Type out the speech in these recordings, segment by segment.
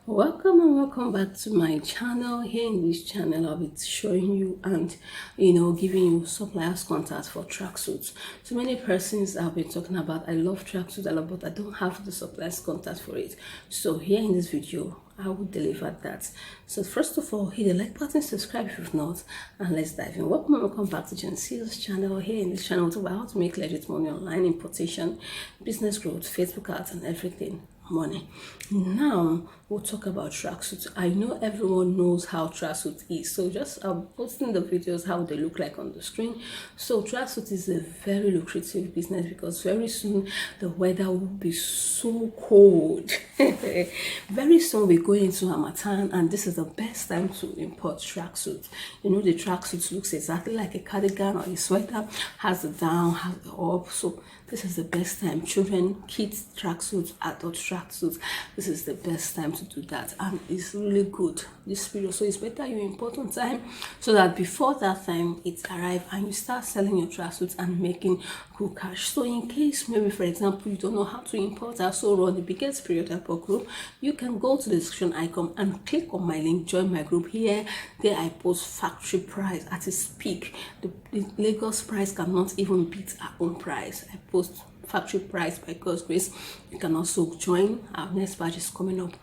Welcome and welcome back to my channel. Here in this channel I'll be showing you and giving you suppliers contact for tracksuits. So many persons have been talking about I love tracksuits a lot, but I don't have the suppliers contact for it. So here in this video I will deliver that. So first of all, hit the like button, subscribe if you've not, and let's dive in. Welcome and welcome back to Genesis channel. Here in this channel we'll talk about how to make legit money online, importation, business growth, Facebook ads, and everything money. Now we'll talk about tracksuits. I know everyone knows how tracksuit is, so just posting the videos how they look like on the screen. So tracksuit is a very lucrative business because very soon the weather will be so cold. Very soon we go into Harmattan, and this is the best time to import tracksuits. The tracksuit looks exactly like a cardigan or a sweater, has the down, has the up. So this is the best time. Children, kids tracksuits, adult tracksuits, this is the best time to do that, and it's really good this period. So it's better you import on time so that before that time it arrives and you start selling your tracksuits and making good cash. So in case maybe for example you don't know how to import, I also run the biggest period import group. You can go to the description icon and click on my link, join my group. Here there I post factory price at its peak. The Lagos price cannot even beat our own price. I post factory price by God's grace. You can also join. Our next batch is coming up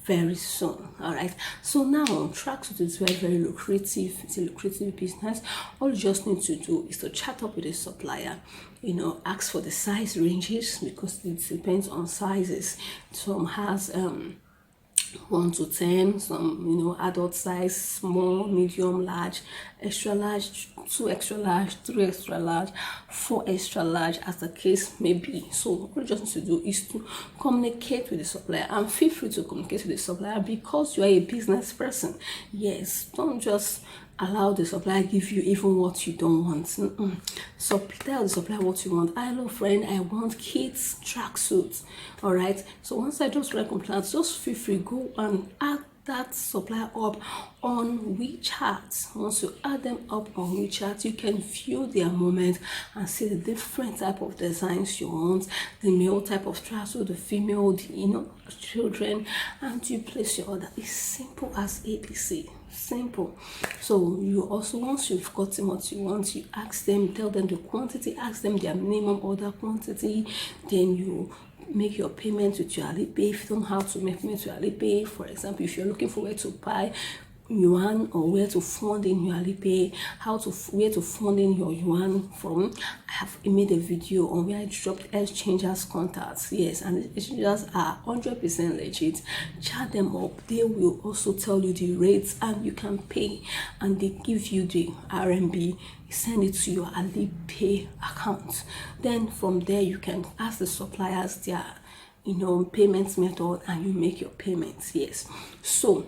very soon. All right, so now tracksuit is very lucrative. It's a lucrative business. All you just need to do is to chat up with a supplier, ask for the size ranges because it depends on sizes. Some has 1 to 10, some adult size, small, medium, large, extra large, 2 extra large, 3 extra large, 4 extra large, as the case may be. So what you just need to do is to communicate with the supplier, and feel free to communicate with the supplier because you are a business person. Yes, don't just allow the supplier give you even what you don't want. So tell the supplier what you want. Hello friend, I want kids tracksuits. All right, so once I just write complaints, just feel free, go and add that supplier up on WeChat. Once you add them up on WeChat, you can view their moment and see the different type of designs you want, the male type of tracksuit, the female, children, and you place your order. It's simple as ABC. Simple. So you also, once you've gotten what you want, you ask them, tell them the quantity, ask them their minimum order quantity, then you make your payment with your Alipay. If you don't have to make payment with Alipay, for example, if you're looking for where to buy yuan or where to fund in your Alipay, where to fund in your yuan from, I have made a video on where I dropped exchangers contacts. Yes, and the exchangers are 100% legit. Chat them up. They will also tell you the rates and you can pay, and they give you the RMB. Send it to your Alipay account. Then from there you can ask the suppliers their payment method and you make your payments. Yes, so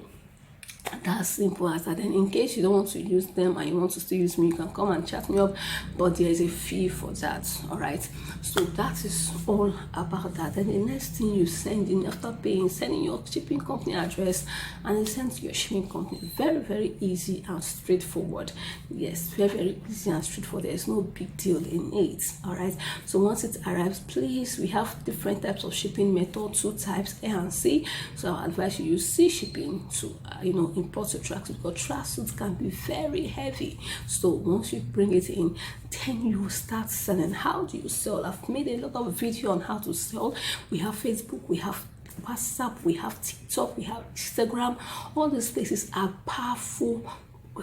that's simple as that. Then in case you don't want to use them and you want to still use me, you can come and chat me up, but there is a fee for that. All right, so that is all about that. Then the next thing you send in after paying, sending your shipping company address and then send to your shipping company. Very easy and straightforward. Yes, very easy and straightforward. There's no big deal in it. All right, so once it arrives, please, we have different types of shipping method, 2 types, A and C. So I advise you use C shipping to import your tracksuit, because tracksuits can be very heavy. So once you bring it in, then you start selling. How do you sell? I've made a lot of video on how to sell. We have Facebook, we have WhatsApp, we have TikTok, we have Instagram. All these places are powerful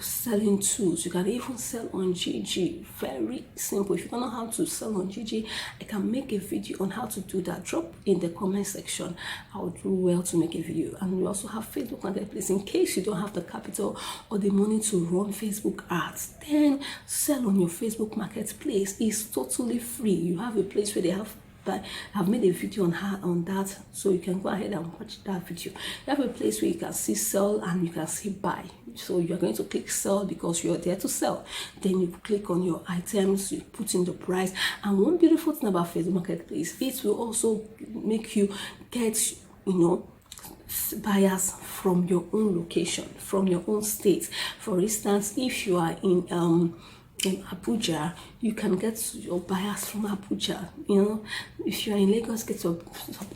selling tools. You can even sell on GG. Very simple. If you don't know how to sell on GG, I can make a video on how to do that. Drop in the comment section. I'll do well to make a video. And we also have Facebook marketplace. In case you don't have the capital or the money to run Facebook ads, then sell on your Facebook marketplace. It's totally free. You have a place where they have, but I've made a video on that, so you can go ahead and watch that video. You have a place where you can see sell and you can see buy. So you're going to click sell because you're there to sell. Then you click on your items, you put in the price. And one beautiful thing about Facebook Marketplace, it will also make you get buyers from your own location, from your own state. For instance, if you are in in Abuja, you can get your buyers from Abuja. If you're in Lagos, get your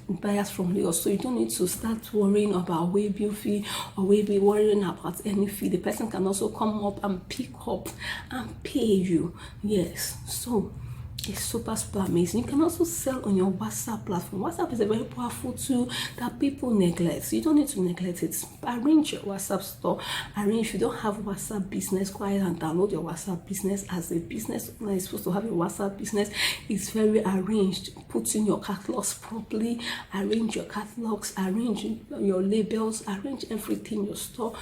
buyers from Lagos. So you don't need to start worrying about waybill fee or be worrying about any fee. The person can also come up and pick up and pay you. Yes, so it's super amazing. You can also sell on your WhatsApp platform. WhatsApp is a very powerful tool that people neglect. You don't need to neglect it. Arrange your WhatsApp store. If you don't have WhatsApp business, go ahead and download your WhatsApp business. As a business owner, you're supposed to have your WhatsApp business. It's very arranged. Put in your catalogs properly. Arrange your catalogs. Arrange your labels. Arrange everything in your store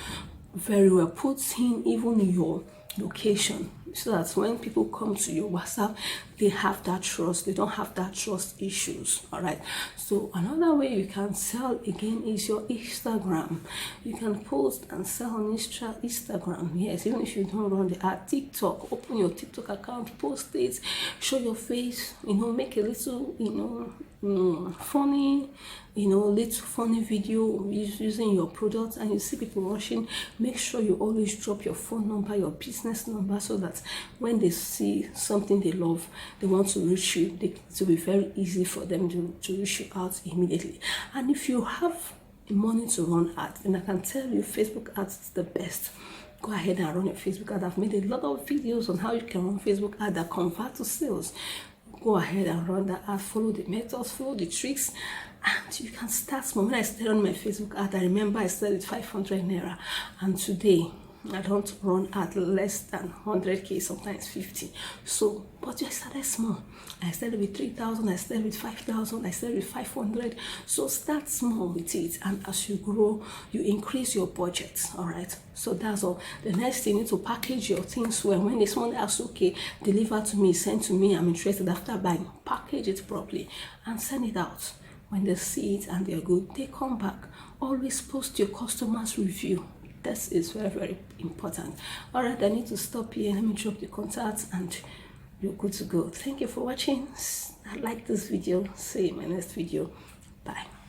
very well. Put in even your location, so that when people come to your WhatsApp, they have that trust. They don't have that trust issues. All right. So another way you can sell again is your Instagram. You can post and sell on Instagram. Yes, even if you don't run the ad. TikTok, open your TikTok account, post it, show your face. Make a little, funny, little funny video using your products, and you see people rushing. Make sure you always drop your phone number, your business number, so that when they see something they love, they want to reach you. It will be very easy for them to reach you out immediately. And if you have money to run ads, then I can tell you Facebook ads is the best. Go ahead and run a Facebook ad. I've made a lot of videos on how you can run Facebook ad that convert to sales. Go ahead and run that ad, follow the methods, follow the tricks, and you can start small. When I started on my Facebook ad, I remember I started with 500 naira, and today I don't run at less than 100k, sometimes 50. So, but I started small. I started with 3,000, I started with 5,000, I started with 500. So start small with it, and as you grow, you increase your budget. All right. So that's all. The next thing, you need to package your things well. When someone asks, okay, deliver to me, send to me, I'm interested after buying, package it properly and send it out. When they see it and they're good, they come back. Always post your customers' review. This is very, very important. All right, I need to stop here. Let me drop the contacts and you're good to go. Thank you for watching. I like this video. See you in my next video. Bye.